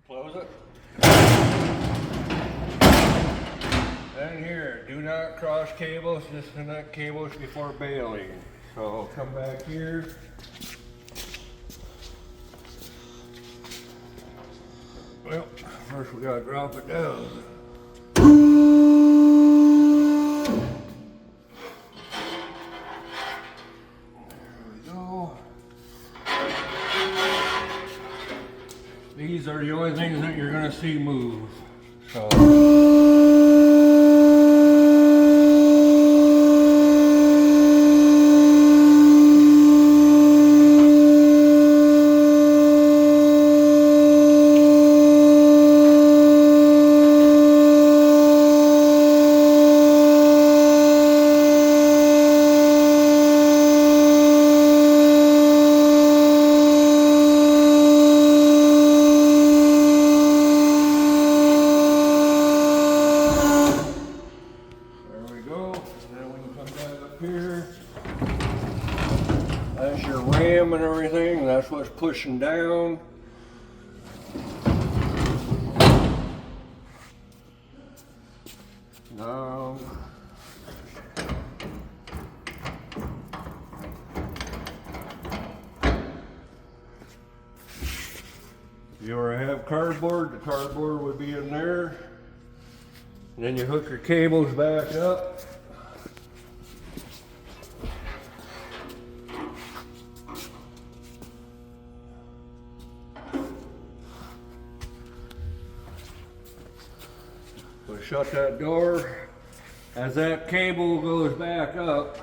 Close it. And here, do not cross cables, disconnect cables before baling. So come back here. Well, first we gotta drop it down. These are the only things that you're going to see move. So. Here, that's your ram and everything. That's what's pushing down. Now, if you ever have cardboard, the cardboard would be in there. And then you hook your cables back up. We'll shut that door. As that cable goes back up,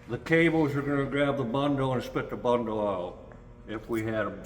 the cables are going to grab the bundle and spit the bundle out if we had them.